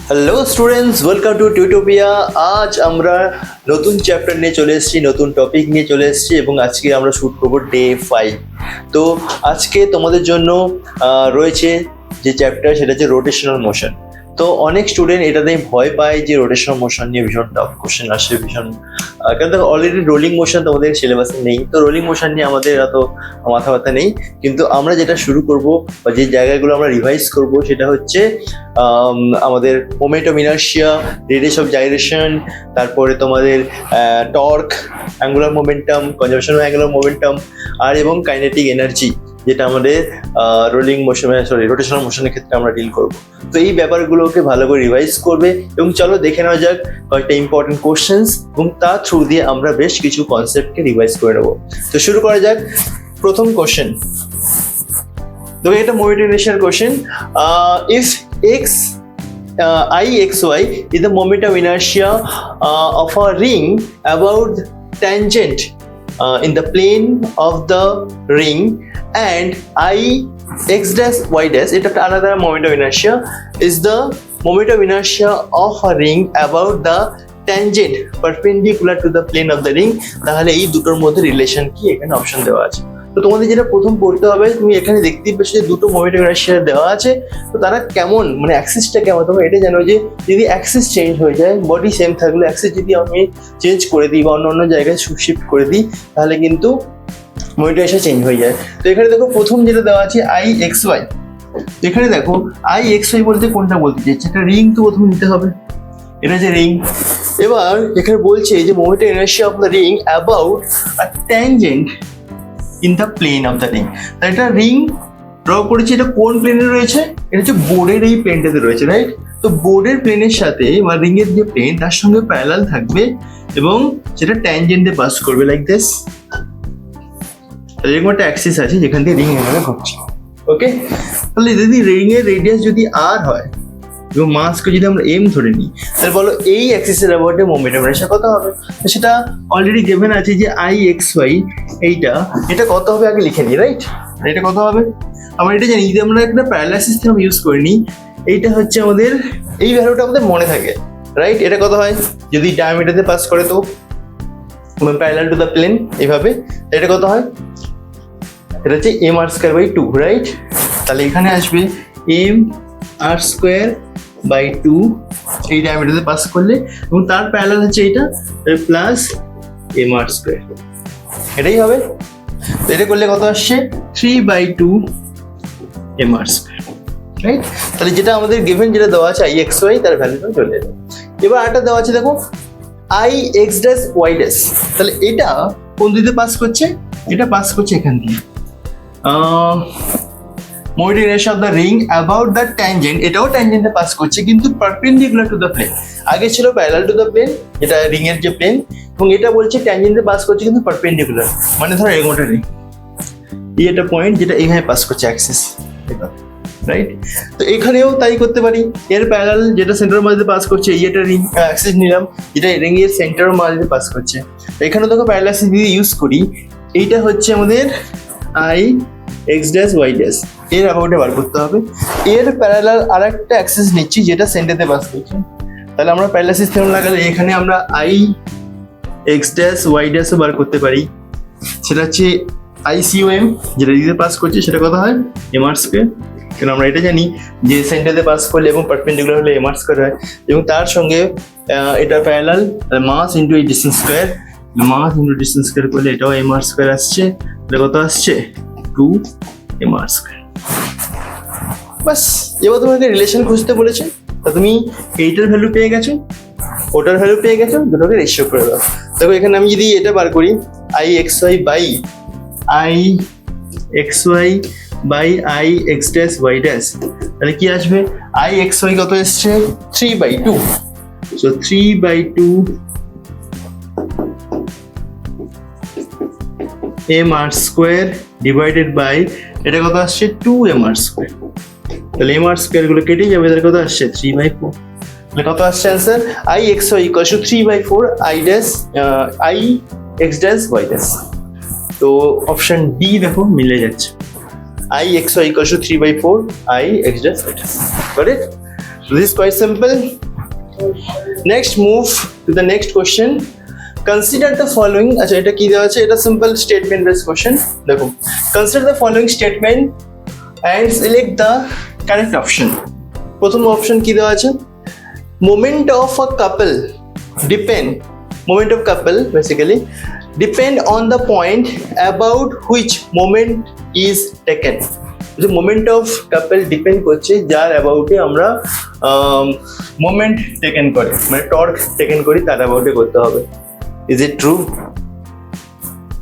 Hello students, welcome to Tutopia. আজ আমরা নতুন চ্যাপ্টার নিয়ে চলে এসেছি, নতুন টপিক নিয়ে চলে এসেছি এবং আজকে আমরা শুট করবো ডে 5। তো আজকে তোমাদের জন্য রয়েছে যে চ্যাপ্টার, সেটা হচ্ছে রোটেশনাল মোশন। তো অনেক স্টুডেন্ট এটা নিয়ে ভয় পায় যে রোটেশনাল মোশন নিয়ে ভীষণ টাফ কোশ্চেন আসে, ভীষণ কারণ দেখো অলরেডি রোলিং মোশন তোমাদের সিলেবাসে নেই, তো রোলিং মোশন নিয়ে আমাদের এত মাথা ব্যথা নেই। কিন্তু আমরা যেটা শুরু করব বা যে জায়গাগুলো আমরা রিভাইজ করব সেটা হচ্ছে আমাদের momentum inertia, radius of gyration, তারপরে তোমাদের torque, angular momentum, conservation of angular momentum আর এবং কাইনেটিক এনার্জি, যেটা আমাদের রোলিং মোশন রোটেশনাল মোশনের ক্ষেত্রে আমরা ডিল করব। তো এই ব্যাপারগুলোকে ভালো করে রিভাইজ করবে এবং চলো দেখে নেওয়া যাক কয়েকটা ইম্পর্টেন্ট কোশ্চেন্স এবং তার থ্রু দিয়ে আমরা বেশ কিছু কনসেপ্টকে রিভাইজ করে নেবো। তো শুরু করা যাক। প্রথম কোশ্চেন, তো এটা momentum question. If x ixy is the moment of inertia of a ring about tangent in the plane of the ring, and I x dash y dash, it another moment of inertia, is the moment of inertia of a ring about the tangent perpendicular to the plane of the ring, তাহলে এই দুটোর মধ্যে relation কি এখানে option দেওয়া আছে। তো তোমাদের যেটা প্রথম পড়তে হবে, তুমি এখানে দেখতেই পাচ্ছ যে দুটো মোমেন্ট অফ ইনার্শিয়া দেওয়া আছে। তো তারা কেমন, মানে অ্যাক্সিসটা কেমন, তোমরা এটা জানো যে যদি অ্যাক্সিস চেঞ্জ হয়ে যায়, বডি সেম থাকলে অ্যাক্সিস যদি আমি চেঞ্জ করে দিই বা অন্য জায়গায় শিফট করে দিই, তাহলে কিন্তু মোমেন্ট অফ ইনার্শিয়া চেঞ্জ হয়ে যায়। তো এখানে দেখো প্রথম যেটা দেওয়া আছে আই এক্স ওয়াই, এখানে দেখো আই এক্স ওয়াই বলতে কোনটা বলতে চাইছে, একটা রিং তো প্রথমে নিতে হবে, এটা যে রিং। এবার এখানে বলছে যে moment of inertia of the ring about a tangent in the plane of the ring. তাই এটা রিং ড্র করেছি, এটা কোন প্লেনে রয়েছে, এটা হচ্ছে বোর্ডের এই প্লেনটাতে রয়েছে, রাইট? তো বোর্ডের প্লেনের সাথে বা রিং এর যে প্লেন তার সঙ্গে প্যারালাল থাকবে এবং সেটা ট্যানজেন্টে পাস করবে লাইক দিস। এরকম একটা অ্যাক্সিস আছে যেখান থেকে রিং এভাবে ঘুরছে, ওকে? তাহলে যদি রিং এর রেডিয়াস যদি আর হয় এবং মাসকে যদি আমরা এম ধরে নিই, তাহলে বলো এই অ্যাক্সিসের অ্যাবাউটে মোমেন্টাম ইনার্শিয়া কত হবে? তো সেটা অলরেডি গিভেন আছে যে আই এক্স ওয়াই, এটা কত হবে আগে লিখে নিই, রাইট? এটা কত হবে আমরা এটা জানি, যদি আমরা একটা প্যারালাল সিস্টেম ইউজ করে নিই, এইটা হচ্ছে আমাদের এই ভ্যালুটা আমাদের মনে থাকে, রাইট? এটা কত হয় যদি ডায়ামিটারে পাস করে, তো প্যারালাল টু দ্য প্লেন এইভাবে, এটা কত হয়? এটা হচ্ছে M R square by 2, right? তাহলে এখানে আসবে এম আর স্কোয়ার বাই 2 এই ডায়ামিটারে পাস করলে, এবং তার প্যারালাল হচ্ছে এইটা প্লাস এম আর স্কোয়ার, এটাই হবে। তো এটা করলে কত আসছে 3/2 এম আর স্কোয়ার, রাইট? তাহলে যেটা আমাদের গিভেন যেটা দেওয়া আছে আই এক্স ওয়াই, তার ভ্যালুটা চলে যাবে। এবার আরেকটা দেওয়া আছে দেখো I X dash Y dash, তাহলে এটা কোন দিকে পাস করছে? এটা পাস করছে এখান দিয়ে moment inertia of the ring about the tangent, এটাও ট্যানজেন্টে পাস করছে কিন্তু পারপেন্ডিকুলার টু দ্য প্লেন। আগে ছিল প্যারালাল টু দ্য প্লেন, যেটা রিং এর যে প্লেন, এবং এটা বলছে ট্যানজেন্টে পাস করছে কিন্তু পারপেন্ডিকুলার, মানে ধরো এরকম একটা রিং, এই একটা পয়েন্ট যেটা এইভাবে পাস করছে অ্যাক্সিস, রাইট? তো এখানেও তাই করতে পারি, এর প্যারালাল যেটা সেন্টার মাঝে পাস করছে, এই একটা রিং অ্যাক্সিস নিলাম যেটা রিং এর সেন্টার মাঝে পাস করছে। এখানে দেখো প্যারালাল অ্যাক্সিস যদি ইউজ করি, এইটা হচ্ছে আমাদের I X dash Y dash, এর অ্যাবাউটে বার করতে হবে। এর প্যারালাল আর একটা অ্যাক্সিস নিচ্ছি যেটা সেন্টারে পাস করছে, তাহলে আমরা প্যারালাল সিস্টেম লাগালে এখানে আমরা আই এক্স ড্যাশ ওয়াই ড্যাশও বার করতে পারি, সেটা হচ্ছে আইসিওএম, যেটা দিতে পাস করছে সেটা কত হয় এম আর স্কোয়ার, কারণ আমরা এটা জানি যে সেন্টারে পাস করলে এবং পারপেন্ডিকুলার হলে এম আর স্কোয়ার হয়, এবং তার সঙ্গে এটা প্যারালাল মাস ইন্টু এই distance square, mass into distance square করলে এটাও এম আর স্কোয়ার আসছে, এটা কত আসছে 2 এম আর স্কোয়ার। বাস, এবার তোমাকে রিলেশন খুঁজতে বলেছে, তা তুমি এইটার ভ্যালু পেয়ে গেছো, ওটার ভ্যালু পেয়ে গেছো, দুটোকে রেশিও করে দাও। দেখো এখানে আমি যদি এটা বার করি I X Y by I X Y by I X dash Y dash, তাহলে কি আসবে? আই এক্স ওয়াই কত এসছে 3/2, so 3/2 M R square divided by এটা কত আসছে 2 এম আর স্কোয়ার, তাহলে এম আর স্কোয়ার গুলো কেটে যাবে, তাহলে কত আসছে 3/4, তাহলে কত আসছে answer I X Y equal to 3/4 I dash I X dash Y dash. তো অপশন ডি দেখো মিলে যাচ্ছে, I xy equals to 3/4 I x dash y dash. Got it? This is quite simple. Next, move to the next question. Consider the following. আচ্ছা এটা কি দেওয়া আছে? এটা simple statement based question. দেখো, consider the following statement and select the correct option. প্রথম option কি দেওয়া আছে? Moment of a couple basically depend on the point about which moment is taken. যে মোমেন্ট অফ কাপল ডিপেন্ড করছে যার অ্যাবাউটে আমরা moment taken করি, মানে টর্ক টেকেন করি তার অ্যাবাউটে করতে হবে। Is it true?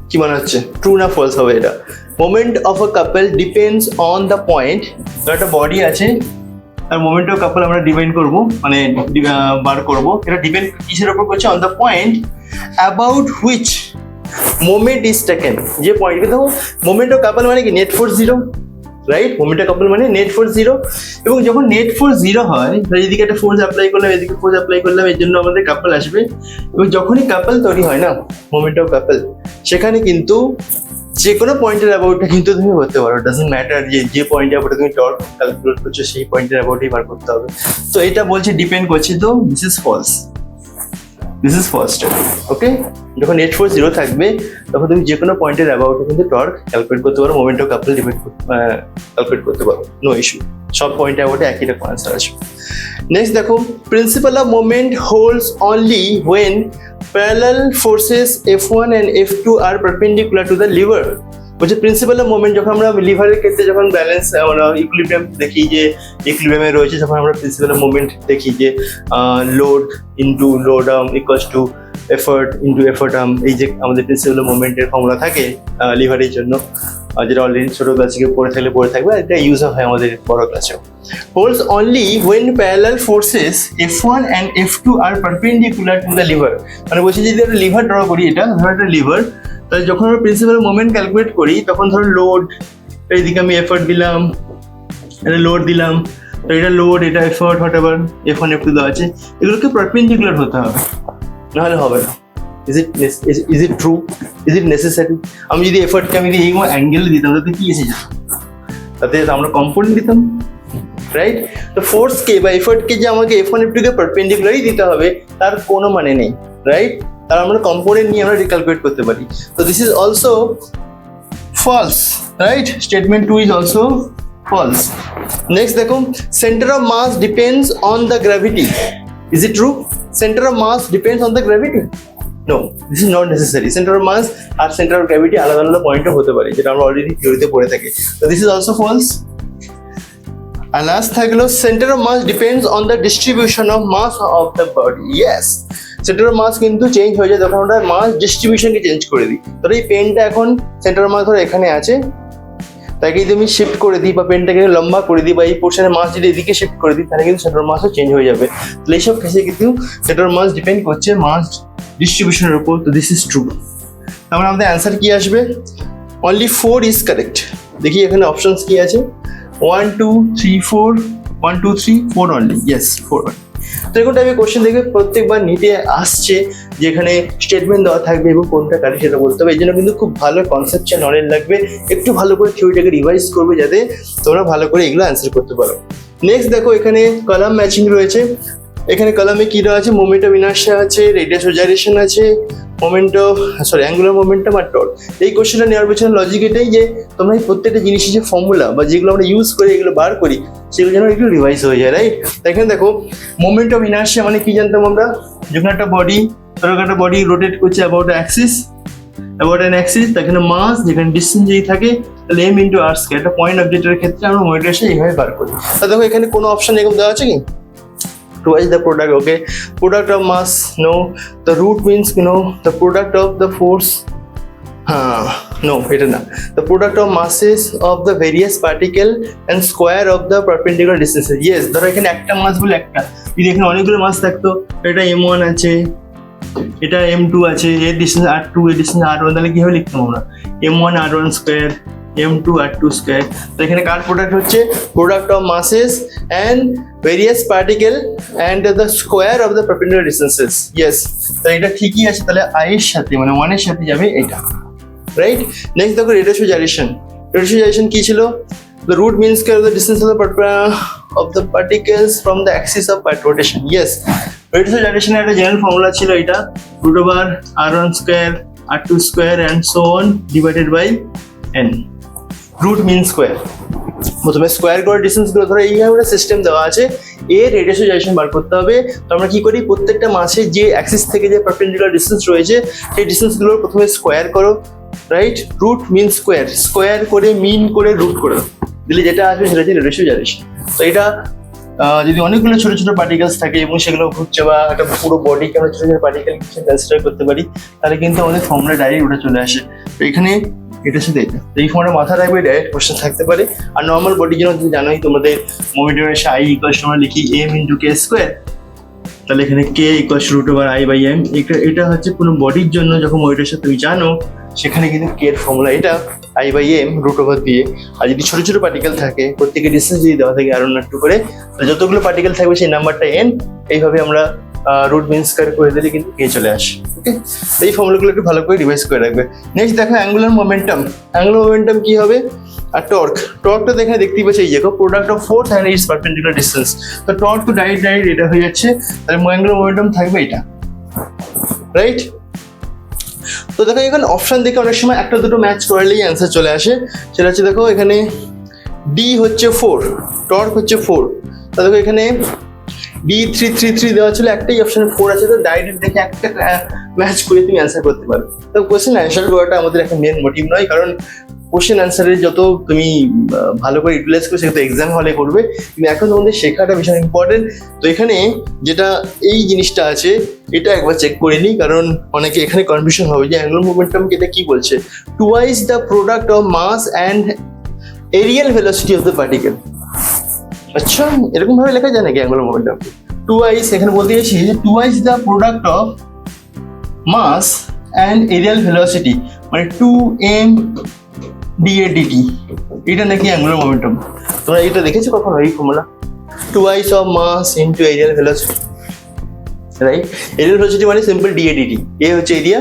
কি মনে হচ্ছে, ট্রু না ফলস হবে এটা? Moment of a couple depends on the point, একটা বডি আছে আর মোমেন্ট অফ কাপল আমরা ডিপেন্ড করবো, মানে বার করবো, এটা ডিপেন্ড কিসের উপর করছে? On the point about which moment is taken. যে পয়েন্ট দেখো, মোমেন্ট অফ কাপল মানে কি? Net force zero, right? Moment of couple মানে নেট ফোর্স জিরো, এবং যখন নেট ফোর্স জিরো হয়, এদিকে একটা ফোর্স অ্যাপ্লাই করলাম, এদিকে ফোর্স অ্যাপ্লাই করলাম, এর জন্য আমাদের কাপল আসবে। এবং যখনই কাপল তৈরি হয় না, মোমেন্ট অফ কাপল, সেখানে কিন্তু যে কোনো পয়েন্টের অ্যাবাউটটা কিন্তু তুমি করতে পারো। ডাজন্ট ম্যাটার যে পয়েন্টের অ্যাবাউটে তুমি টর্ক ক্যালকুলেট করছো সেই পয়েন্টের অ্যাবাউটেই বার করতে হবে। তো এটা বলছে ডিপেন্ড করছে, তো this is false. This is first step. Okay, যখন নেট ফোর্স জিরো থাকবে তখন তুমি যে কোনো পয়েন্টের অ্যাবাউটে কিন্তু টর্ক ক্যালকুলেট করতে পারো, মোমেন্ট অফ কাপল ক্যালকুলেট করতে পারো, নো ইস্যু। সব পয়েন্টের অ্যাবাউটে একই রকম আনসার আসবে। নেক্সট দেখো, principle of moment holds only when parallel forces F1 and F2 আর পারপেন্ডিকুলার টু দ্য লিভার। বলছে প্রিন্সিপাল অফ মোমেন্ট যখন আমরা লিভারের ক্ষেত্রে যখন ব্যালেন্স আমরা ইকুইলিব্রিয়াম দেখি, যে ইকুইলিব্রিয়ামে রয়েছে, যখন আমরা প্রিন্সিপাল অফ মোমেন্ট দেখি যে load into load arm equals to effort into effort arm, এই যে আমাদের প্রিন্সিপাল অফ মোমেন্টের ফর্মুলা থাকে লিভারের জন্য, যেটা অলরেডি ছোট ক্লাসে পড়ে থাকবে, এটা ইউজ হয় আমাদের বড় ক্লাসেও। Holds only when parallel forces F1 and F2 আর পারপেন্ডিকুলার টু দ্য লিভার। মানে বলছি যদি একটা লিভার ড্র করি, এটা ধরো একটা লিভার, তাহলে যখন আমরা প্রিন্সিপাল মোমেন্ট ক্যালকুলেট করি তখন ধরো লোড, এইদিকে আমি এফর্ট দিলাম, এটা লোড দিলাম, তো এটা লোড, এটা effort, what ever F1 F2 দেওয়া আছে, এগুলোকে পারপেন্ডিকুলার হতে হবে, নাহলে হবে না। Is it true? Is it necessary? আমি যদি এফর্টকে আমি যদি এই অ্যাঙ্গেল দিতাম তাতে কি এসে যেত? তাতে আমরা কম্পোনেন্ট দিতাম, রাইট? তো ফোর্সকে বা এফর্টকে যে আমাকে F1 F2 কে পারপেন্ডিকুলারই দিতে হবে তার কোনো মানে নেই, রাইট? তার আমরা কম্পোনেন্ট নিয়ে আমরা রিক্যালকুলেট করতে পারি। তো this is also false, right? Statement 2 is also false. Next দেখো, centre of mass depends on the gravity. Is it true? Centre of mass depends on the gravity? No, this is not necessary. Center of mass আর center of gravity আলাদা আলাদা পয়েন্টে হতে পারে, যেটা আমরা already থিওরিতে পড়ে থাকি। So this is also false. And last থাকলো, center of mass depends on the distribution of mass of the body. Yes, center of mass কিন্তু চেঞ্জ হয়ে যায় যখন আমরা মাস ডিস্ট্রিবিউশনকে চেঞ্জ করে দিই। ধরো এই পেনটা এখন সেন্টার অফ মাস ধরো এখানে আছে, তাকে যদি আমি শিফট করে দিই বা পেনটাকে লম্বা করে দিই বা এই পোর্শনের মাস যদি এদিকে শিফট করে দিই, তাহলে কিন্তু সেন্টার অফ মাসও চেঞ্জ হয়ে যাবে। তাহলে এইসব ক্ষেত্রে কিন্তু সেন্টার অফ মাস ডিপেন্ড করছে মাস ডিস্ট্রিবিউশনের উপর। তো দিস ইজ ট্রু। তারপরে আমাদের অ্যান্সার কি আসবে? Only 4 is correct. দেখি এখানে অপশনস কি আছে, 1 2 3 4, 1 2 3 4 অনলি। Yes, 4 only. তো এরকম টাইপের কোশ্চেন দেখবে প্রত্যেকবার নিটে আসছে, যেখানে স্টেটমেন্ট দেওয়া থাকবে এবং কোনটা কারেক্ট সেটা বলতে হবে। এই জন্য কিন্তু খুব ভালো কনসেপচুয়াল নলেজ লাগবে, একটু ভালো করে থিওরিটাকে রিভাইজ করবে যাতে তোমরা ভালো করে এগুলো অ্যান্সার করতে পারো। নেক্সট দেখো, এখানে কলাম ম্যাচিং রয়েছে। এখানে কলামে কি দেওয়া আছে? মোমেন্ট অফ ইনার্শিয়া আছে, রেডিয়াস অফ জাইরেশন আছে, অ্যাঙ্গুলার মোমেন্টাম আর টর্ক। এই কোশ্চেনটা নেওয়ার পেছনে লজিক এটাই যে তোমরা এই প্রত্যেকটা জিনিসের যে ফর্মুলা বা যেগুলো আমরা ইউজ করে এগুলো বার করি সেগুলো যেন একটু রিভাইজ হয়ে যায়, রাইট? এখানে দেখো, মোমেন্ট অফ ইনার্শিয়া মানে কি জানতাম আমরা? যখন একটা বডি রোটেট করছে অ্যাবাউট অ্যান অ্যাক্সিস, এখানে মাস, যেখানে ডিসটেন্স যদি থাকে তাহলে m ইন্টু r স্কয়ার। একটা পয়েন্ট অবজেক্টের ক্ষেত্রে আমরা মোমেন্ট ইনার্শিয়া এইভাবে বার করি। তা দেখো এখানে কোনো অপশন এরকম দেওয়া আছে কি? Twice the product, okay? Product of mass, no. The root means, the product of the force. No, এটা না। The product of masses of the various particle and square of the perpendicular distances. Yes, ধরো এখানে একটা মাস বলে একটা, যদি এখানে অনেকগুলো মাস থাকতো, এটা m1 আছে, এটা m2 আছে, এর ডিস্টেন্স r2, এর ডিস্টেন্স r1, তাহলে কিভাবে লিখতাম আমরা? m1 r1 square, m2 r2 square. তো এখানে কার প্রোডাক্ট হচ্ছে? Product of মাসেস and various particle and the square of the perpendicular distances. Yes, তো এটা ঠিকই আছে, তাহলে i এর সাথে মানে 1 এর সাথে যাবে এটা, রাইট? নেক্সট দেখো, radius of gyration. Radius of gyration কি ছিল? The root mean square of the distance of the particles from the axis of rotation. Yes, radius gyration এর একটা জেনারেল ফর্মুলা ছিল এটা, root over r1 square r2 square and so on divided by n. root mean square, প্রথমে square করে distance গুলো ধরো এইভাবে একটা সিস্টেম দেওয়া আছে, এর রেডিয়াস জাইরেশন বার করতে হবে। তো আমরা কি করি, প্রত্যেকটা মাসের যে অ্যাক্সিস থেকে যে পারপেন্ডিকুলার ডিসটেন্স রয়েছে সেই ডিসটেন্স গুলো প্রথমে স্কোয়ার করো, right? Root mean square, square করে মিন করে রুট করে দিলে যেটা আসবে সেটা হচ্ছে রেডিয়াস জাইরেশন। তো এটা যদি অনেকগুলো ছোট ছোট পার্টিকেলস থাকে এবং সেগুলো ঘুরছে বা একটা পুরো বডিকে আমরা ছোট ছোট পার্টিকেল কনসিডার করতে পারি, তাহলে কিন্তু আমাদের ফর্মুলা ডাইরেক্ট ওটা চলে আসে। তো এখানে এটার সাথে এটা, তো এই ফর্মুলা মাথা রাখবে, ডাইরেক্ট কোশ্চেন থাকতে পারে। আর নর্মাল বডির জন্য তুমি জানোই তোমাদের মোমেন্টাম এসে আই ইকুয়ালস আমরা লিখি এম ইন্টু কে স্কোয়ার, তাহলে এখানে K equals root over I by M. এটা হচ্ছে কোনো বডির জন্য যখন ওইটার সাথে তুমি জানো, সেখানে কিন্তু কে এর ফর্মুলা এটা I by m root over দিয়ে। আর যদি ছোট ছোট পার্টিকেল থাকে, প্রত্যেকের ডিসটেন্স যদি দেওয়া থাকে আর একটু করে, যতগুলো পার্টিকেল থাকবে সেই নাম্বারটা এন, এইভাবে আমরা রুট মিন স্কোয়ার করে দিলে কিন্তু কে চলে আসে। ওকে, এই ফর্মুলাগুলো একটু ভালো করে রিভাইজ করে রাখবে। নেক্সট দেখো অ্যাঙ্গুলার মোমেন্টাম। অ্যাঙ্গুলার মোমেন্টাম কি হবে? আর টর্কটা এখানে দেখতেই পাচ্ছি, এই দেখো product of force and it's perpendicular distance. তো টর্ক তো ডাইরেক্ট এটা হয়ে যাচ্ছে, তাহলে অ্যাঙ্গুলার মোমেন্টাম থাকবে এটা, রাইট? তো দেখো এখানে অপশন দেখে অনেক সময় একটা দুটো ম্যাচ করলেই অ্যান্সার চলে আসে। সেটা হচ্ছে দেখো এখানে ডি হচ্ছে 4, টর্ক হচ্ছে 4, তা দেখো এখানে D333 দেওয়া ছিল, একটাই অপশনে 4 আছে, তো ডাইরেক্ট দেখে একটা ম্যাচ করে তুমি অ্যান্সার করতে পারো। তো কোশ্চেন অ্যান্সার করাটা আমাদের একটা মেন মোটিভ নয়, কারণ কোশ্চেন অ্যান্সারের যত তুমি ভালো করে ইউটিলাইজ করবে সেটা এক্সাম হলে করবে, কিন্তু এখন তোমাদের শেখাটা ভীষণ ইম্পর্টেন্ট। তো এখানে যেটা এই জিনিসটা আছে এটা একবার চেক করে নিই, কারণ অনেকে এখানে কনফিউশন হবে যে অ্যাঙ্গুলার মোমেন্টাম এটা কি বলছে। Twice the product of mass and areal velocity of the particle. আচ্ছা, এরকম ভাবে লেখা যায় নাকি অ্যাঙ্গুলার মোমেন্টাম? টুয়াইস এখানে বলতে গেছি যে twice the product of mass and areal velocity, মানে 2m dA dt, এটা নাকি অ্যাঙ্গুলার মোমেন্টাম। তোমরা এটা দেখেছো কখনো এই formula? Twice of mass into areal velocity, right? Areal velocity মানে সিম্পল dA dt, এ হচ্ছে area,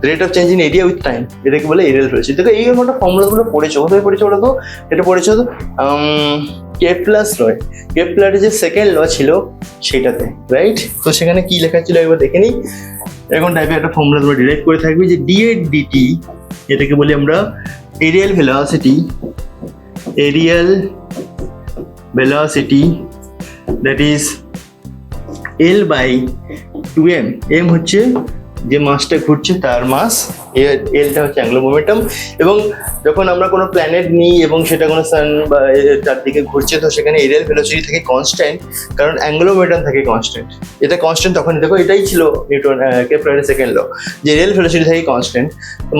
rate of change in area with time, এটাকে বলে এরিয়াল ভেলোসিটি। দেখো এই একটা ফর্মুলাগুলো পড়েছো, কোথায় পড়েছো ওটা? তো এটা পড়েছো তো কেপলার লয়, কেপলারের যে সেকেন্ড ল ছিল সেটাতে, রাইট? তো সেখানে কি লেখা ছিল একবার দেখে নিই। এখন টাইপে একটা ফর্মুলা তোমরা ডিরাইভ করে থাকবে যে dA dt, এটাকে বলি আমরা areal velocity, areal velocity that is L by 2m। m হচ্ছে যে মাসটা ঘুরছে তার মাস, এলটা হচ্ছে অ্যাঙ্গুলার মোমেন্টাম। এবং যখন আমরা কোনো প্ল্যানেট নিই এবং সেটা কোনো সান বা চারদিকে ঘুরছে, তো সেখানে এরিয়াল ভেলোসিটি থাকে কনস্ট্যান্ট, কারণ অ্যাঙ্গুলার মোমেন্টাম থাকে কনস্ট্যান্ট। এটা কনস্ট্যান্ট তখন দেখো এটাই ছিল নিউটন কেপলারের সেকেন্ড ল, যে এরিয়াল ভেলোসিটি থাকে কনস্ট্যান্ট,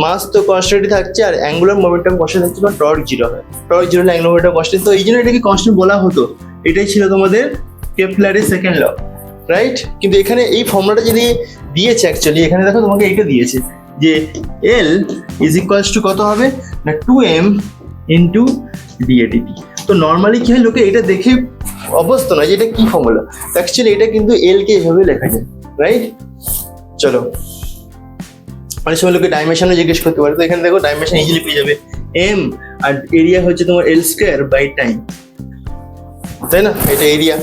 মাস তো কনস্ট্যান্টই থাকছে আর অ্যাঙ্গুলার মোমেন্টাম কনস্ট্যান্ট থাকছে, বা টর্ক জিরো হয়, টর্ক জিরো হলে অ্যাঙ্গুলার মোমেন্টাম কনস্ট্যান্ট। তো এই জন্য এটাকে কনস্ট্যান্ট বলা হতো, এটাই ছিল তোমাদের কেপলারের সেকেন্ড ল, রাইট? কিন্তু এখানে এই ফর্মুলাটা যদি দিয়েছে অ্যাকচুয়ালি, এখানে দেখো তোমাকে এইটা দিয়েছে যে L ইজ ইকুয়ালস টু কত হবে না 2m ইন্টু dA dt। তো নর্মালি কি হয়, লোকে এটা দেখে অভ্যস্ত নয় যে এটা কি ফর্মুলা, অ্যাকচুয়ালি এটা কিন্তু L কে এভাবে লেখা যায়, রাইট? চলো, অনেক সময় লোকে ডাইমেনশনও জিজ্ঞেস করতে পারে, তো এখানে দেখো ডাইমেনশন ইজিলি পেয়ে যাবে, m আর এরিয়া হচ্ছে তোমার L স্কোয়ার বাই টাইম, তাই না? এটা এরিয়া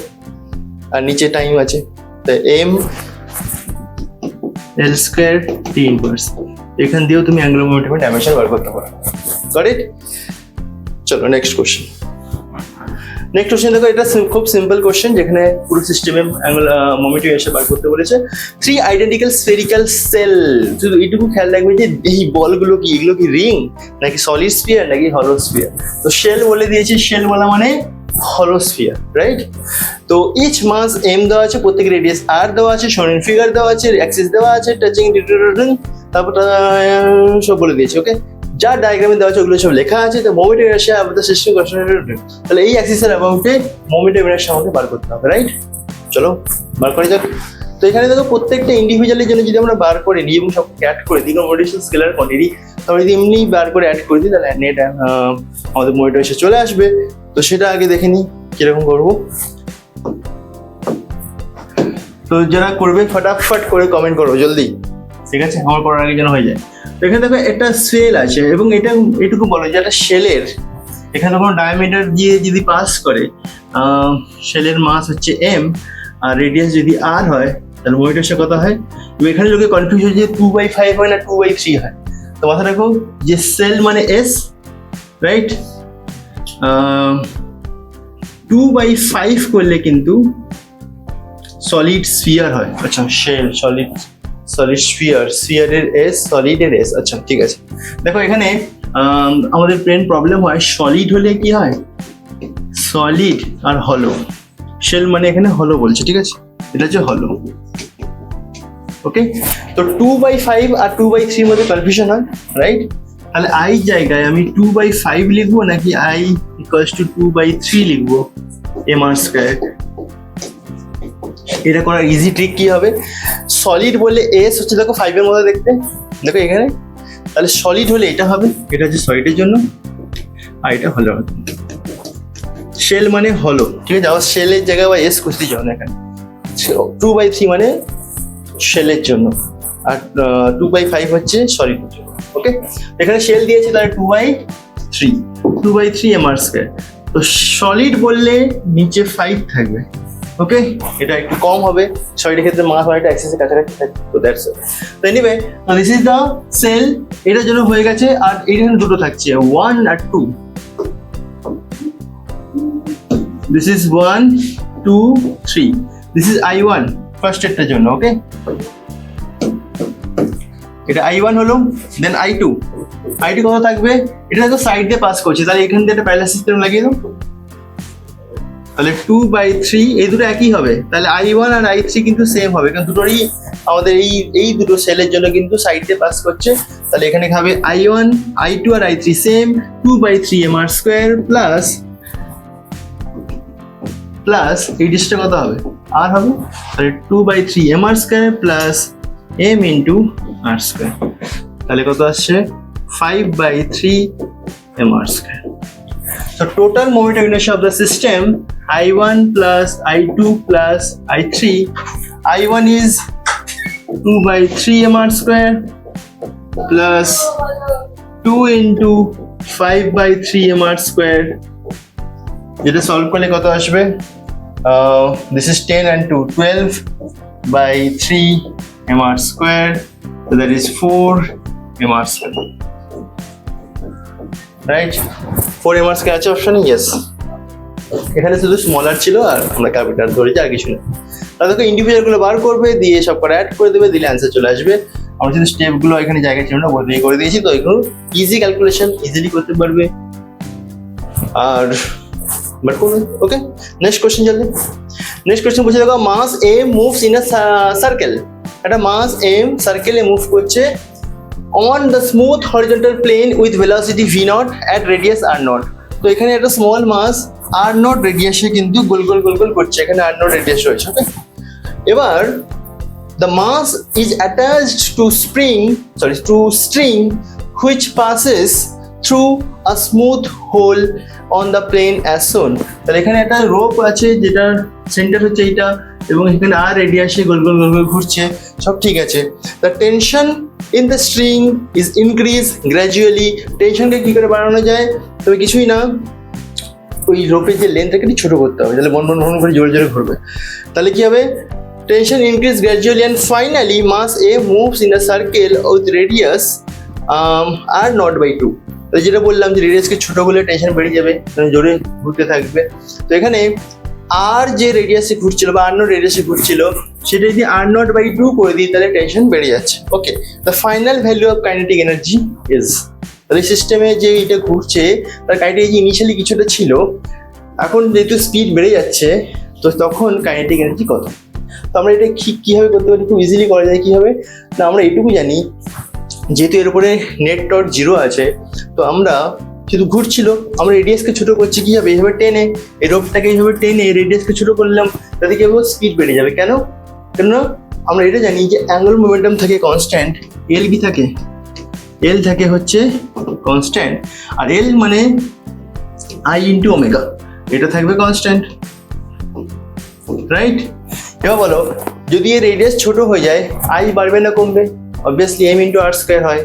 আর নিচে টাইম আছে, তাই m L square t inverse. এখান দিয়েও তুমি অ্যাঙ্গুলার মোমেন্টামের ডাইমেনশন বার করতে পারো, গট ইট? চলো নেক্সট কোশ্চেন। নেক্সট কোশ্চেন দেখো, এটা খুব সিম্পল কোশ্চেন, যেখানে পুরো সিস্টেমে অ্যাঙ্গুলার মোমেন্টাম এসে বার করতে বলেছে। 3 আইডেন্টিক্যাল স্ফেরিক্যাল সেল, শুধু এইটুকু খেয়াল রাখবে যে এই বলগুলো কি, এগুলো কি রিং নাকি সলিড স্ফিয়ার নাকি হলো স্ফিয়ার। তো শেল বলে দিয়েছে, শেল বলা মানে হলো স্ফিয়ার, রাইট? তো ইচ মাস m দেওয়া আছে, প্রত্যেক রেডিয়াস r দেওয়া আছে, শোনেন ফিগার দেওয়া আছে, অ্যাক্সিস দেওয়া আছে, টাচিং তারপর সব বলে দিয়েছে। ওকে, যা ডায়াগ্রামে দেওয়া আছে ওগুলো সব লেখা আছে। তো মোমেন্টাম ইনার্শিয়া আমাদের সিস্টেম তাহলে এই অ্যাক্সিসের অ্যাবাউটে মোমেন্টাম ইনার্শিয়া আমাকে বার করতে হবে, রাইট? চলো বার করে যাক। তো এখানে দেখো প্রত্যেকটা ইন্ডিভিজুয়ালের জন্য যদি আমরা বার করে নিই এবং সব অ্যাড করে দিই, মোমেন্টাম স্কেলার কোয়ান্টিটি, তাহলে যদি এমনি বার করে অ্যাড করে দিই, তাহলে নেট আমাদের মোমেন্টাম এসে চলে আসবে। তো সেটা আগে দেখে নিই কিরকম করবো। তো যারা করবে ফটাফট করে কমেন্ট করো জলদি, ঠিক আছে? আমার করার আগে যেন হয়ে যায়। তো এখানে দেখো একটা সেল আছে এবং এটা এটুকু বলো যে একটা শেলের এখানে কোনো ডায়ামিটার দিয়ে যদি পাস করে, শেলের মাস হচ্ছে এম আর রেডিয়াস যদি আর হয়, তাহলে মোমেন্টের সাথে কথা হয়। এবং এখানে লোকে কনফিউজ হচ্ছে 2/5 হয় না 2/3 হয়। তো মাথা রাখো যে সেল মানে এস, রাইট, 2/5 করলে কিন্তু সলিড স্ফিয়ার হয়। আচ্ছা, শেল সলিড স্ফিয়ারের এস, সলিডের এস। আচ্ছা ঠিক আছে। দেখো এখানে আমাদের ব্রেন প্রবলেম হয়, সলিড হলে কি হয়, সলিড আর হলো। শেল মানে এখানে হলো বলছে, ঠিক আছে, এটা হচ্ছে হলো। ওকে, তো 2/5 আর 2/3 মধ্যে কনফিউশন হয়, রাইট? তাহলে আই জায়গায় আমি 2/5 লিখবো নাকি আই ইকুয়ালস টু 2/3 লিখবো এম আর স্কয়ার? এটা করার ইজি ট্রিক কি হবে, সলিড বললে এস হচ্ছে দেখো 5 এর মধ্যে দেখতে, দেখো এখানে, তাহলে সলিড হলে এটা হবে, এটা হচ্ছে সলিডের জন্য আর এটা হলো। শেল মানে হলো, ঠিক আছে, আবার শেলের জায়গায় বা এস খুঁজতে যাও না, এখানে 2/3 মানে শেলের জন্য আর 2/5 হচ্ছে সলিডের জন্য। ওকে, এখানে শেল দিয়েছে তাহলে 2/3 এম আর স্কয়ার। তো সলিড বললে নিচে 5 থাকবে। ওকে, এটা একটু কম হবে, সলিডের ক্ষেত্রে মাস অনেকটা এক্সেসের কাছাকাছি থাকে। তো দ্যাটস ইট। তো anyway, this is the cell, এটার জন্য হয়ে গেছে। আর এখানে দুটো থাকছে 1 আর 2। This is 1 2 3, this is I1 first এরটার জন্য। ওকে, এটা I1 হলো, দেন I2 কত থাকবে, এটা তো সাইড দিয়ে পাস করছে, তাহলে এখান দিয়ে একটা প্যারালাল সিস্টেম লাগিয়ে দাও, তাহলে 2/3, এই দুটো একই হবে, তাহলে I1 আর I3 কিন্তু সেম হবে, কারণ দুটোরই আমাদের এই দুটো সেলের জন্য কিন্তু সাইড দিয়ে পাস করছে। তাহলে এখানে হবে I1 I2 আর I3 same, 2/3 M R square plus এই ডিসটা কত হবে, আর হবে, তাহলে 2/3 M R square plus M into আর স্কয়ার, তাহলে কত আসছে 5/3 M R square. So total moment of inertia of the system I1 plus I2 plus I3. I1 is 2/3 mr square plus 2 into 5/3 mr square. যেটা solve করলে কত আসবে, this is 10 and 2 12/3 mr square, so that is 4 mr square. Right, 4 mr square আছে অপশনে, yes. এখানে শুধু smaller ছিল আর আমরা ক্যাপিটাল ধরেছি, আর কিছু না। তাহলে দেখো ইন্ডিভিজুয়াল গুলো বার করবে, দিয়ে সব করে অ্যাড করে দেবে, দিলে অ্যান্সার চলে আসবে। আমরা যদি স্টেপগুলো এখানে জায়গায় ছিল না বদলে করে দিয়েছি, তো এগুলো ইজি ক্যালকুলেশন ইজিলি করতে পারবে আর বাট করবে। ওকে, নেক্সট কোশ্চেন জলদি। নেক্সট কোশ্চেন বলছে দেখো, মাস এ মুভস ইন আ সার্কেল। একটা মাস এম সার্কেলে মুভ করছে on the smooth horizontal plane with velocity v0 at radius r0. তো এখানে একটা স্মল মাস r0 রেডিয়াসে কিন্তু গোল গোল করছে, এখানে r0 রেডিয়াস রয়েছে। ওকে, এবার the mass is attached to string which passes through a smooth hole on the plane as shown. তাহলে এখানে একটা রোপ আছে যেটার সেন্টার হচ্ছে এইটা, এবং এখানে আর রেডিয়াসে গোল গোল ঘুরছে, সব ঠিক আছে। the tension in the string is increased gradually. টেনশনকে কি করে বাড়ানো যায়, তবে কিছুই না, ওই রোপের যে লেন্থটাকে একটু ছোট করতে হবে, তাহলে বন করে জোরে জোরে ঘুরবে। তাহলে কি হবে, tension increase gradually and finally mass A moves in a circle with radius r0/2. তো যেটা বললাম যে রেডিয়াসকে ছোট করলে টেনশন বেড়ে যাবে, জোরে ঘুরতে থাকবে। তো এখানে আর যে রেডিয়াসে ঘুরছিল বা r0 রেডিয়াসে ঘুরছিল, সেটা যদি r0/2 করে দিই তাহলে টেনশন বেড়ে যাচ্ছে। Okay, the final value of kinetic energy is, তাহলে সিস্টেমে যে এটা ঘুরছে তার কাইনেটিক এনার্জি ইনিশিয়ালি কিছুটা ছিল, এখন যেহেতু স্পিড বেড়ে যাচ্ছে তো তখন কাইনেটিক এনার্জি কত। তো আমরা এটা কীভাবে করতে পারি, খুব ইজিলি করা যায়। কীভাবে না, আমরা এটুকু জানি, যেহেতু এর উপরে নেট টর্ক 0 আছে, তো আমরা শুধু ঘুরছিল, আমরা রেডিয়াসকে ছোট করছি কীভাবে, এইভাবে টেনে, এই রোপটাকে এইভাবে টেনে রেডিয়াসকে ছোট করলাম, তাতে কি হবে, স্পিড বেড়ে যাবে। কেন আমরা এটা জানি যে অ্যাঙ্গুলার মোমেন্টাম থাকে কনস্ট্যান্ট, এল কি থাকে, এল থাকে হচ্ছে কনস্ট্যান্ট, আর এল মানে আই ইন্টু ওমেগা, এটা থাকবে কনস্ট্যান্ট, রাইট। এবার বলো, যদি এর রেডিয়াস ছোট হয়ে যায়, আই বাড়বে না কমবে, অবভিয়াসলি এম ইন্টু আর স্কয়ার হয়,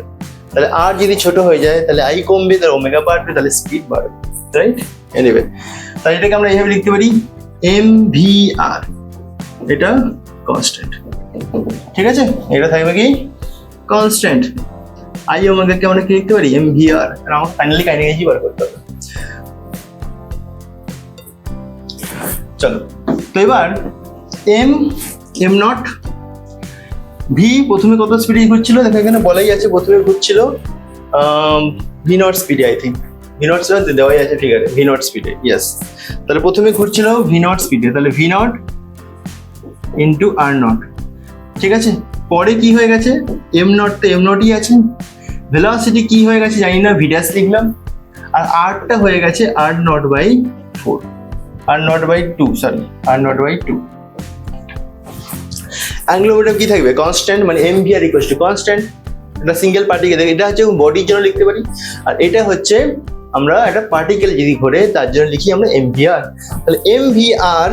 তাহলে আর যদি ছোট হয়ে যায় তাহলে আই কমবে, তাহলে ওমেগা বাড়বে, তাহলে স্পিড বাড়বে। রাইট? এনিওয়ে, তাহলে এটাকে আমরা এইভাবে লিখতে পারি MVR, এটা কনস্ট্যান্ট, ঠিক আছে? এটা থাকবে কি কনস্ট্যান্ট। আই ওমেগাকে আমরা কি লিখতে পারি MVR, আর আমাকে ফাইনালি কাইনেটিক বার করতে হবে। চলো, তো এবার এম নট ভি প্রথমে কত স্পিডে ঘুরছিল দেখো, এখানে বলাই আছে প্রথমে ঘুরছিল ভি নট স্পিডে, আই থিঙ্ক ভি নট দেওয়াই আছে, ঠিক আছে, ভি নট স্পিডে, ইয়েস। তাহলে প্রথমে ঘুরছিল ভি নট স্পিডে, তাহলে V naught into are not, ঠিক আছে? পরে কি হয়ে গেছে, এম নট তো এম নটই আছে, ভেলোসিটি কি হয়ে গেছে জানি না, ভি ড্যাশ লিখলাম, আর আরটা হয়ে গেছে r naught by 4, r naught by 2, sorry r naught by 2। Angular momentum কি থাকবে কনস্ট্যান্ট, মানে MVR ইকুয়ালস টু কনস্ট্যান্ট। এটা সিঙ্গেল পার্টিকেল, এটা হচ্ছে বডির জন্য লিখতে পারি, আর এটা হচ্ছে আমরা একটা পার্টিকেল যদি ঘোরে তার জন্য লিখি আমরা MVR। তাহলে MVR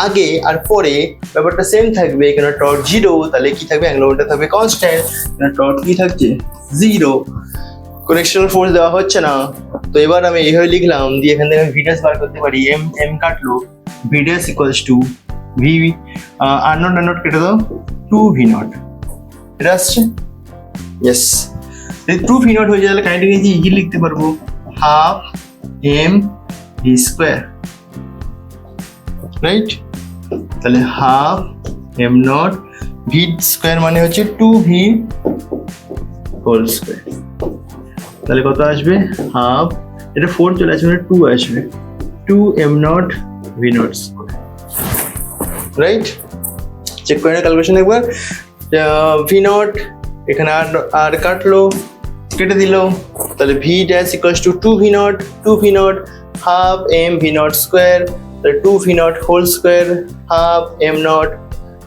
আগে আর পরে ব্যাপারটা সেম থাকবে, এখানে টর্ক 0, তাহলে কি থাকবে অ্যাঙ্গুলার মোমেন্টাম থাকবে কনস্ট্যান্ট, এখানে টর্ক কি থাকছে 0, কোনো এক্সটার্নাল ফোর্স দেওয়া হচ্ছে না। তো এবার আমি এইভাবে লিখলাম, দিয়ে এখান থেকে আমি ভি ড্যাশ বার করতে পারি, এম কাটলো, V dash equals two V are not কেটে দাও 2 ভি নট, এটা আসছে, ইয়েস। যদি 2 ভি নট হয়ে যায় তাহলে কাইনেটিক এনার্জি ইজি লিখতে পারবো half M V square, right? তাহলে half M naught V square মানে হচ্ছে 2 ভি হোল স্কোয়ার, তাহলে কত আসবে হাফ, এটা 4 চলে আসবে, 2 আসবে, 2 m naught v naught square, right? Check করে ক্যালকুলেশন একবার, ভি নট এখানে আর কাটলো, কেটে দিল, তাহলে v dash equals to 2 v naught half M v naught square, তাহলে 2 v naught whole square half M naught,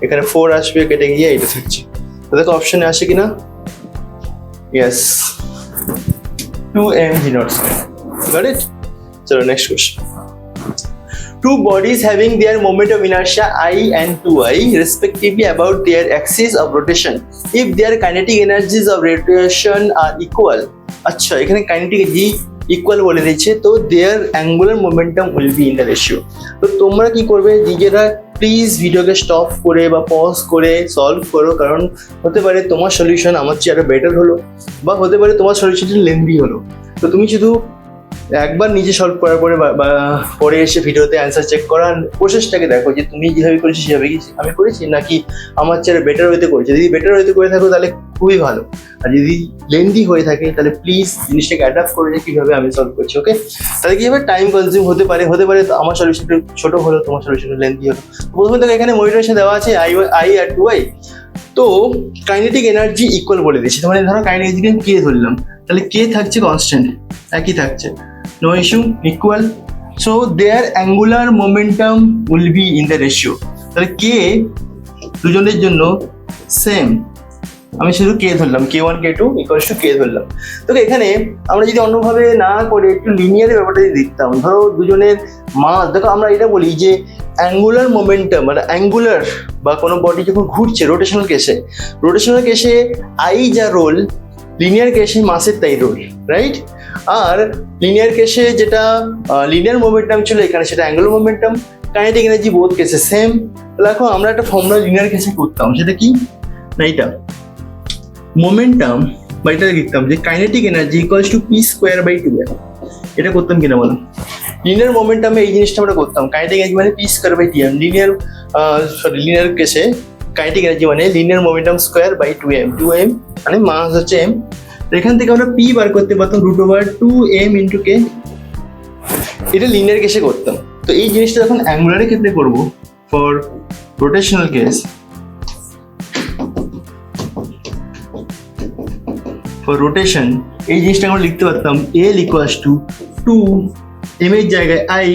এখানে 4 আসবে, কেটে গিয়ে এটা থাকছে। তো দেখো অপশনে আসে কিনা, yes 2m v naught square, got it? So next question. Two bodies having their moment of inertia I and 2I respectively about their axis of rotation if their kinetic energies of rotation are equal. আচ্ছা, এখানে kinetic energy equal বলে দিচ্ছে, তো their angular momentum will be in the ratio. তো তোমরা কি করবে, নিজেরা প্লিজ ভিডিওকে স্টপ করে বা পজ করে সলভ করো, কারণ হতে পারে তোমার সলিউশন আমার চেয়ে আরো বেটার হলো, বা হতে পারে তোমার সলিউশনটা লেন্দি হলো। তো তুমি শুধু একবার নিজে সলভ করার পরে বা পরে এসে ভিডিওতে অ্যান্সার চেক করার প্রসেসটাকে দেখো, যে তুমি যেভাবে করেছি সেভাবে কি আমি করেছি, নাকি আমার চেয়ে বেটার হইতে করেছি। যদি বেটার হইতে করে থাকো তাহলে খুবই ভালো, আর যদি লেন্দি হয়ে থাকে তাহলে প্লিজ জিনিসটাকে অ্যাডাপ্ট করে যে কীভাবে আমি সলভ করছি, ওকে? তাহলে কি হবে, টাইম কনজিউম হতে পারে আমার সলিউশনটা ছোটো হলো, তোমার সলিউশনটা লেন্দি হলো। প্রথমে দেখো এখানে মোটিভেশন দেওয়া আছে আই আর 2I, তো কাইনেটিক এনার্জি ইকুয়াল বলে দিচ্ছি, মানে ধরো কাইনেটিক এনার্জি কে ধরলাম, তাহলে কে থাকছে কনস্ট্যান্ট, একই থাকছে, no issue, equal. So there angular momentum will be in the ratio, তাহলে কে দুজনের জন্য সেম, আমি শুধু কে ধরলাম, k1 k2 ইকুয়ালস টু কে ধরলাম। তো এখানে আমরা যদি অন্যভাবে না করে একটু লিনিয়ারের ব্যাপারটা যদি দেখতাম, ধরো দুজনের মাস, দেখো আমরা এটা বলি যে অ্যাঙ্গুলার মোমেন্টাম, মানে অ্যাঙ্গুলার বা কোনো বডি যখন ঘুরছে রোটেশনাল কেসে আই যা রোল, লিনিয়ার কেসে মাসের তাই রোল, রাইট? আর লিনিয়ার কেসে যেটা লিনিয়ার মোমেন্টাম ছিল এখানে সেটা angular momentum, kinetic energy both কেসে সেম। দেখো আমরা একটা ফর্মুলা লিনিয়ার কেসে করতাম, সেটা কি না, এটা মোমেন্টাম বা এটা লিখতাম যে kinetic energy equals to p square by 2m, এটা করতাম কিনা বলো? লিনিয়ার মোমেন্টামে এই জিনিসটা আমরা করতাম, কাইনেটিক এনার্জি মানে p square by TM, linear কেসে কাইনেটিক এনার্জি মানে linear momentum square by 2m মানে মাস হচ্ছে m। এখান থেকে আমরা পি বার করতে পারতাম √2m ইন্টু কে, এটা লিনিয়ার কেসে করতাম। তো এই জিনিসটা যখন অ্যাঙ্গুলারের ক্ষেত্রে করবো, for rotational case, for rotation এই জিনিসটা আমরা লিখতে পারতাম L ইকুয়ালস টু 2m এর জায়গায় I,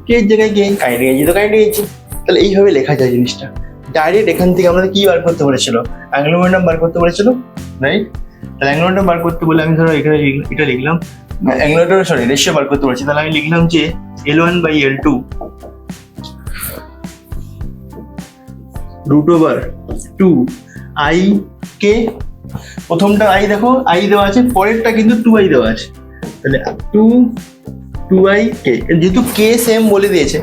কে এর জায়গায় কে, কাইনেটিক এনার্জি তো কাইনেটিক এনার্জি। তাহলে এইভাবে লেখা যায় জিনিসটা ডাইরেক্ট। এখান থেকে আমরা কি বার করতে বলেছিল, অ্যাঙ্গুলার মোমেন্টাম বার করতে বলেছিল, রাইট? তাহলে অ্যাঙ্গুলার মোমেন্টাম বার করতে বলে আমি ধরো এখানে এটা লিখলাম, অ্যাঙ্গুলার রেশিও বার করতে বলেছি, তাহলে আমি লিখলাম যে L1 বাই L2 √2 I কে, প্রথমটা I দেখো I দেওয়া আছে, পরেরটা কিন্তু 2I দেওয়া আছে, তাহলে 2 2ik, যেহেতু কে সেম বলে দিয়েছে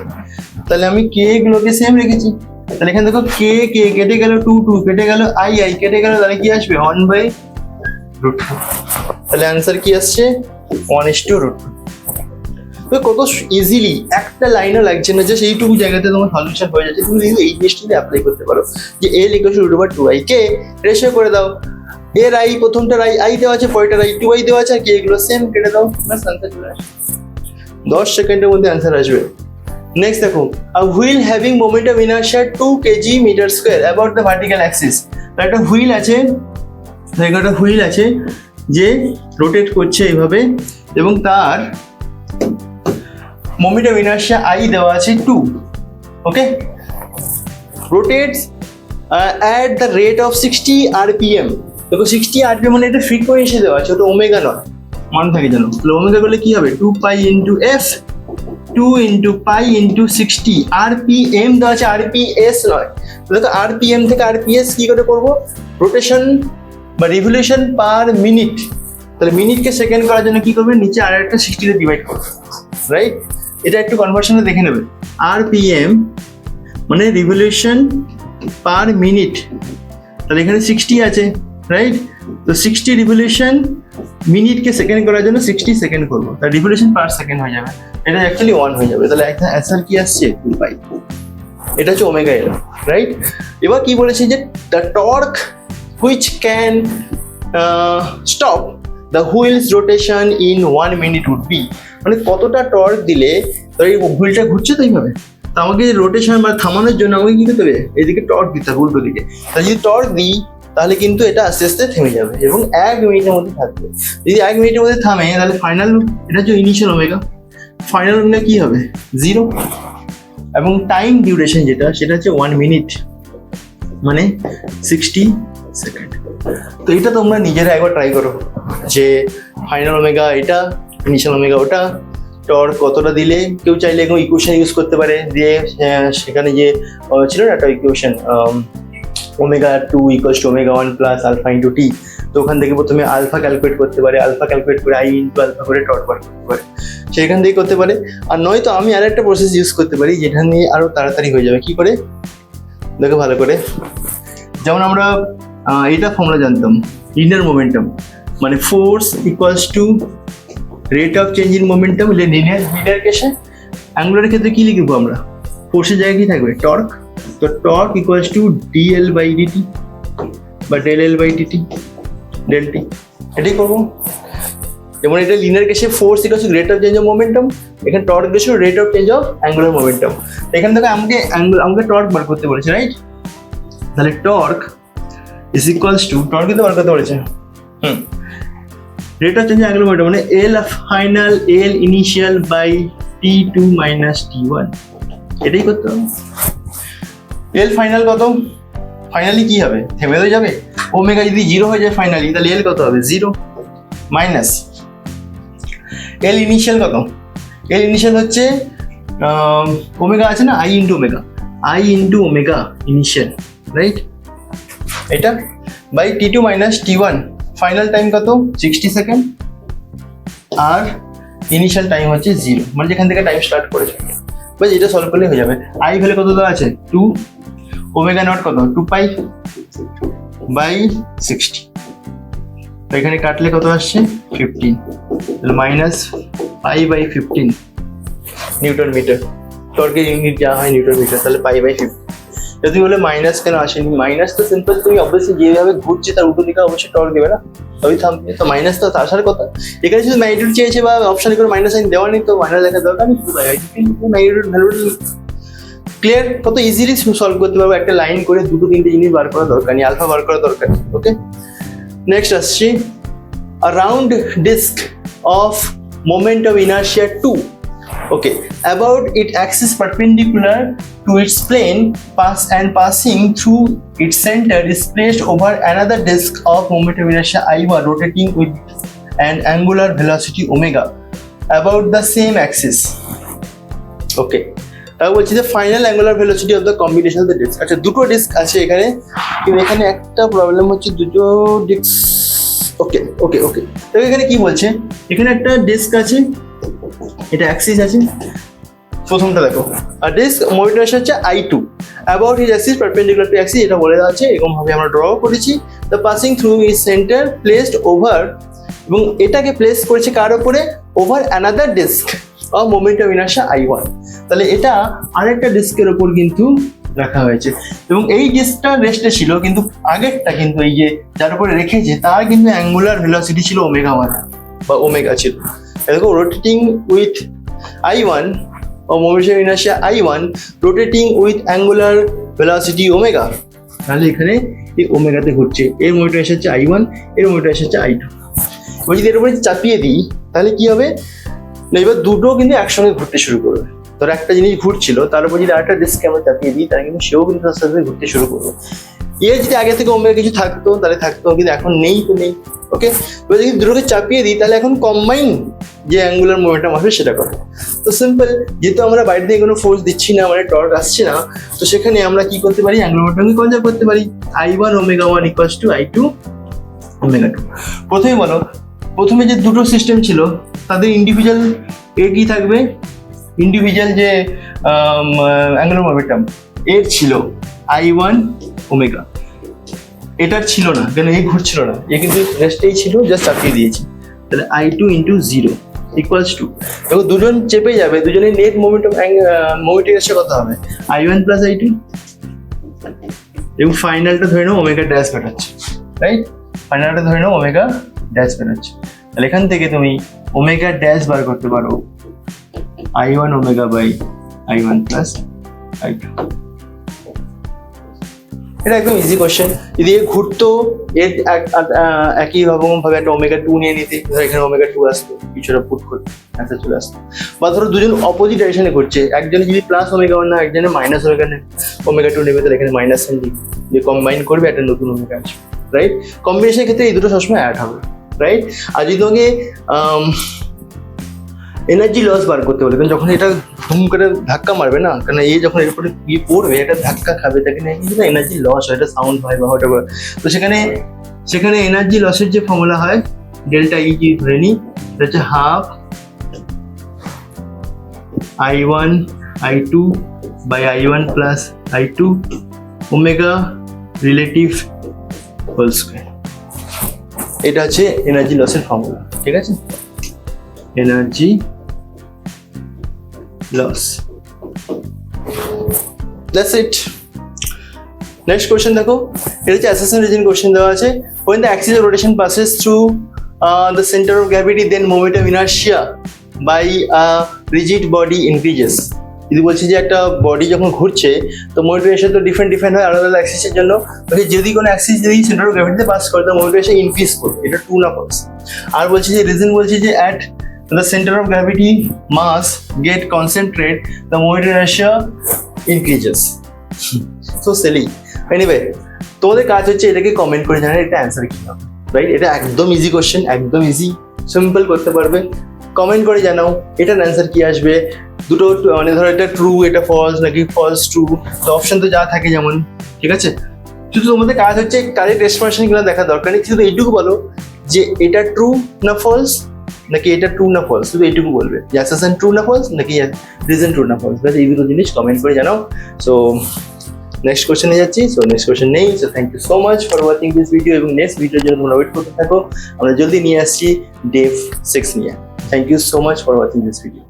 তাহলে আমি কে গুলোকে সেম রেখেছি। তাহলে এখানে দেখো কে কে কেটে গেল, 2 কেটে গেল, আই কেটে গেল, তাহলে কি আসবে 1/√2। তাহলে অ্যান্সার কি আসছে 1:√2। তো কত ইজিলি, একটা লাইনও লাগছে না, জাস্ট এইটুকু জায়গাতে তোমার সলিউশন হয়ে যাচ্ছে। তুমি কিন্তু এই জিনিসটা অ্যাপ্লাই করতে পারো যে l = √2i, রেশিও করে দাও। এর আই, প্রথমটার আই দেওয়া আছে, পরেরটার আই 2i দেওয়া আছে, আর কে এগুলো সেম, কেটে দাও, ব্যাস আনসার চলে আসবে। 10 সেকেন্ডের মধ্যে অ্যান্সার আসবে। নেক্সট দেখো, a wheel having moment of inertia 2 kg meter square about the vertical axis। একটা হুইল আছে, একটা হুইল আছে যে রোটেট করছে এইভাবে, এবং তার moment of inertia I দেওয়া আছে 2, ওকে, rotates at the rate of 60 rpm। দেখো 60 rpm মানে এটা ফ্রিকোয়েন্সি দেওয়া আছে, ওটা ওমেগা নয়, মনে থাকে জানো। তাহলে ওমেগা করলে কি হবে 2π × f, 2 × π × 60, rpm দেওয়া আছে, rps নয়। দেখো rpm থেকে rps কি করে করব, রোটেশন বা রিভলিউশন পার মিনিট। তাহলে মিনিটকে সেকেন্ড করার জন্য কি করবে, নিচে আর একটা 60 তে ডিভাইড করবে, রাইট। এটা একটু কনভার্সনে দেখে নেবে, rpm মানে রিভলিউশন পার মিনিট, তাহলে এখানে 60 আছে, রাইট। তো 60 রিভলিউশন মিনিটকে সেকেন্ড করার জন্য 60 সেকেন্ড করবো, তাহলে রিভলিউশন পার সেকেন্ড হয়ে যাবে, এটা অ্যাকচুয়ালি 1 হয়ে যাবে। তাহলে একটা অ্যান্সার কি আসছে 2π, এটা হচ্ছে ওমেগা এল, রাইট। এবার কি বলেছি যে the torque which can stop the wheels rotation in 1 minute would be, মানে কতটা টর্ক দিলে এই হুইলটা ঘুরছে তো এইভাবে, তো আমাকে রোটেশন বা থামানোর জন্য আমাকে কি করতে হবে, এইদিকে টর্ক দিতে হবে, উল্টো দিকে। তাহলে যদি টর্ক দিই তাহলে কিন্তু এটা আস্তে আস্তে থেমে যাবে এবং 1 মিনিটের মধ্যে থাকবে। যদি 1 মিনিটের মধ্যে থামে তাহলে ফাইনাল, এটা হচ্ছে ইনিশিয়াল ওমেগা, ফাইনাল ওমেগা কি হবে 0, এবং টাইম ডিউরেশন যেটা সেটা হচ্ছে 1 মিনিট মানে 60 সেকেন্ড। তো এটা তোমরা নিজেরা একবার ট্রাই করো যে ফাইনাল ওমেগা এটা, ইনিশিয়াল ওমেগা ওটা, টর্ক কতটা দিলে। কেউ চাইলে এরকম ইকুয়েশন ইউজ করতে পারে, দিয়ে সেখানে যে ছিল না একটা ইকুয়েশন ω2 = ω1 + α × t, তো ওখান থেকে প্রথমে আলফা ক্যালকুলেট করতে পারে, আলফা ক্যালকুলেট করে I × α করে টর্ক বার করতে পারে, সেখান থেকে করতে পারে। আর নয়তো আমি আর একটা প্রসেস ইউজ করতে পারি যেটা নিয়ে আরো তাড়াতাড়ি হয়ে যাবে। কি করে দেখো ভালো করে, যেমন আমরা এটা ফর্মুলা জানতাম, লিনিয়ার মোমেন্টাম মানে force = rate of change in momentum, linear কেসে। অ্যাঙ্গুলার ক্ষেত্রে কি লিখবো আমরা, ফোর্সের জায়গায় কি থাকবে টর্ক, তো টর্ক = dL/dt বা ∂L/dt, ΔT, এটাই করবো। যেমন এটা লিনিয়ার কেসে force = rate of change of momentum, এখানে torque = rate of change of angular momentum. এখান থেকে আমাকে টর্ক বার করতে বলেছে, রাইট। তাহলে টর্ক টর্ক কিন্তু বার করতে বলেছে, rate of change angular momentum মানে L final L initial by T2 - T1, এটাই করতে হবে। L ফাইনাল কত, ফাইনালি কি হবে থেমে তো যাবে, ওমেগা যদি 0 হয়ে যায় ফাইনালি, তাহলে L কত হবে 0 মাইনাস L ইনিশিয়াল কত, L ইনিশিয়াল হচ্ছে ওমেগা আছে না, I × ওমেগা ইনিশিয়াল, রাইট, এটা by T2 - T1, final time কত 60 সেকেন্ড, আর ইনিশিয়াল টাইম হচ্ছে 0, মানে যেখান থেকে টাইম স্টার্ট করেছে। বাস এটা সলভ করলে হয়ে যাবে। I ভ্যালু কত দেওয়া আছে 2, ওমেগা নট কত 2π / 60, তো এখানে কাটলে কত আসছে 15, তাহলে -π/15 নিউটন মিটার। টর্কের ইউনিট যা হয় নিউটন মিটার, তাহলে π/15। যদি বলে মাইনাস কেন আসেনি, মাইনাস তো সিম্পল, তুমি অবশ্যই যেভাবে ঘুরছে তার উল্টো দিকে অবশ্যই টর্ক দেবে না, তবেই থামবে, তো মাইনাস তো আসার কথা। এখানে যদি ম্যাগনিটিউড চেয়েছে বা অপশানে করে মাইনাস সাইন দেওয়া নেই, তো মাইনাস দেখার দরকার নেই, শুধু ম্যাগনিটিউড ভ্যালু ক্লিয়ার। কত ইজিলি সলভ করতে পারবো, একটা লাইন করে 2-3টে জিনিস বার করা দরকার নেই, আলফা বার করা দরকার নেই, ওকে। নেক্সট আসছি, a round disk of moment of inertia 2, okay, about its axis perpendicular to its plane passing through its center is placed over another disk of moment of inertia I1 rotating with an angular velocity omega about the same axis, okay। তাও বলছি যে final angular velocity of the combination of the disc. আচ্ছা, দুটো disk আছে এখানে, কিন্তু এখানে একটা প্রবলেম হচ্ছে, দুটো ডিস্ক, ওকে। তো এখানে কি বলছে, এখানে একটা ডিস্ক আছে এটা অ্যাক্সিস আছে, প্রথমটা দেখো। আর ডিস্ক মোমেন্ট ইনার্শিয়া হচ্ছে I2 about his axis perpendicular to axis, এটা বলে দেওয়া আছে, এরকম ভাবে আমরা ড্র করেছি। The passing through is centre placed over, এবং এটাকে প্লেস করেছে কার উপরে, over another disc of moment of inertia I1। তাহলে এটা আরেকটা ডিস্কের উপর কিন্তু রাখা হয়েছে, এবং এই ডিস্কটা রেস্টে ছিল, কিন্তু আগেরটা কিন্তু এই যে যার উপরে রেখেছে তার কিন্তু অ্যাঙ্গুলার ভেলোসিটি ছিল ω1 বা ওমেগা ছিল। দেখো rotating with I1 or motion inertia I1 rotating with angular velocity omega, তাহলে এখানে এই ওমেগাতে ঘুরছে, এর মোমেন্ট ইনার্শিয়া হচ্ছে I1, এর মোমেন্ট ইনার্শিয়া হচ্ছে I2। এবার যদি এর উপরে চাপিয়ে দিই তাহলে কি হবে না, এবার দুটো কিন্তু একসঙ্গে ঘুরতে শুরু করবে। ধরো একটা জিনিস ঘুরছিল, তার উপর যদি আরেকটা ডিস্ককে আমরা চাপিয়ে দিই তাহলে কিন্তু সেও কিন্তু আস্তে আস্তে ঘুরতে শুরু করবে। এর যদি আগে থেকে ওমেগা কিছু থাকতো তাহলে থাকতো, কিন্তু এখন নেই তো নেই। ওকে, এবার যদি দুটোকে চাপিয়ে দিই তাহলে এখন কম্বাইন যে অ্যাঙ্গুলার মোমেন্টাম আসবে সেটা করে। তো সিম্পল, যেহেতু আমরা বাইরে থেকে কোনো ফোর্স দিচ্ছি না, মানে টর্ক আসছে না, তো সেখানে আমরা কি করতে পারি, অ্যাঙ্গুলার মোমেন্টামকে কনজার্ভ করতে পারি। I1 ω1 equals to I2 ω2। প্রথমে বলো, প্রথমে যে দুটো সিস্টেম ছিল তাদের ইন্ডিভিজুয়াল কি থাকবে, ইন্ডিভিজুয়াল যে অ্যাঙ্গুলার মোমেন্টাম এর ছিল I1 ω, এটার ছিল না, কেন এই ঘুরছিল না, এ কিন্তু রেস্টেই ছিল, জাস্ট চাপিয়ে দিয়েছি। তাহলে I2 × 0 ইকুয়ালস টু, দেখো দুজন চেপে যাবে, দুজনের নেট মোমেন্টাম মোমেন্ট ইনার্শিয়া কত হবে, I1 + I2, এবং ফাইনালটা ধরে নাও ওমেগা ড্যাশ বেরোচ্ছে, রাইট? ফাইনালটা ধরে নাও ওমেগা ড্যাশ বেরোচ্ছে। তাহলে এখান থেকে তুমি ওমেগা ড্যাশ বার করতে পারো I1 ω I1 + I2। এটা একদম ইজি কোশ্চেন। যদি এর ঘুরতো, এর একই ভাবে একটা ω2 নিয়ে নিতে, ধরো এখানে ω2 আসতো, কিছুটা পুট করতে অ্যান্সার চলে আসতো। বা ধরো দুজন অপোজিট ডাইরেকশনে ঘুরছে, একজনে যদি +ω1 না, একজনে -ω2 নেবে, তাহলে এখানে মাইনাস সাইন দিই, দিয়ে কম্বাইন করবে, একটা নতুন ওমেগা আসবে, রাইট? কম্বিনেশনের ক্ষেত্রে এই দুটো সবসময় অ্যাড হবে, রাইট? আর যদি তোমাকে এনার্জি লস বার করতে বলে, কারণ যখন এটা ধুম করে ধাক্কা মারবে না, কারণ এই যখন এর উপরে গিয়ে পড়বে, এটা ধাক্কা খাবে, তাকে এনার্জি লস হয়, এটা সাউন্ড হয় বা ওটা করে। তো সেখানে এনার্জি লসের যে ফর্মুলা হয়, ডেল্টা ই জি ধরে নিই, এটা হচ্ছে half I1 I2 I1 + I2 omega relative whole square. এটা হচ্ছে এনার্জি লসের ফর্মুলা, ঠিক আছে? Energy loss, that's it. Next question দেখো, এটা হচ্ছে অ্যাসাইনমেন্ট রিজন কোশ্চেন দেওয়া আছে। when the axis of rotation passes through the center of gravity, then moment of inertia by a rigid body increases। যদি বলছি যে একটা বডি যখন ঘুরছে, তো মোমেন্ট অফ ইনার্শিয়া তো ডিফারেন্ট হয় আলাদা আলাদা অ্যাক্সিসের জন্য। যদি কোনো অ্যাক্সিস যদি সেন্টার অফ গ্র্যাভিটিতে পাস করে, তো মোমেন্ট অফ ইনার্শিয়া ইনক্রিজ করবে, এটা ট্রু না ফলস? আর বলছি যে রিজন বলছি যে at the center of gravity mass get concentrate, the moment of inertia increases। So silly। Anyway, তোমাদের কাজ হচ্ছে এটাকে কমেন্ট করে জানার এটা অ্যান্সার কি হবে, রাইট? এটা একদম ইজি কোশ্চেন, একদম ইজি, সিম্পল করতে পারবে। কমেন্ট করে জানাও এটার অ্যান্সার কি আসবে। দুটো মানে ধরো এটা ট্রু, এটা ফলস, নাকি ফলস ট্রু, তো অপশন তো যা থাকে যেমন, ঠিক আছে? শুধু তোমাদের কাজ হচ্ছে কারেক্ট এক্সপ্রেশন গুলো দেখা দরকার নেই, শুধু এইটুকু বলো যে এটা ট্রু না ফলস, নাকি এটা ট্রু না ফলস, শুধু এইটুকু বলবে যে অ্যাসাসন ট্রু না ফলস, নাকি রিজন ট্রু না ফলস। এই দুটো জিনিস কমেন্ট করে জানাও। সো নেক্সট কোশ্চেনে যাচ্ছি। সো নেক্সট কোশ্চেন নেই। So thank you so much for watching this video, এবং নেক্সট ভিডিওর জন্য তোমরা ওয়েট করতে থাকো। আমরা জলদি নিয়ে আসছি ডে 6 নিয়ে। Thank you so much for watching this video.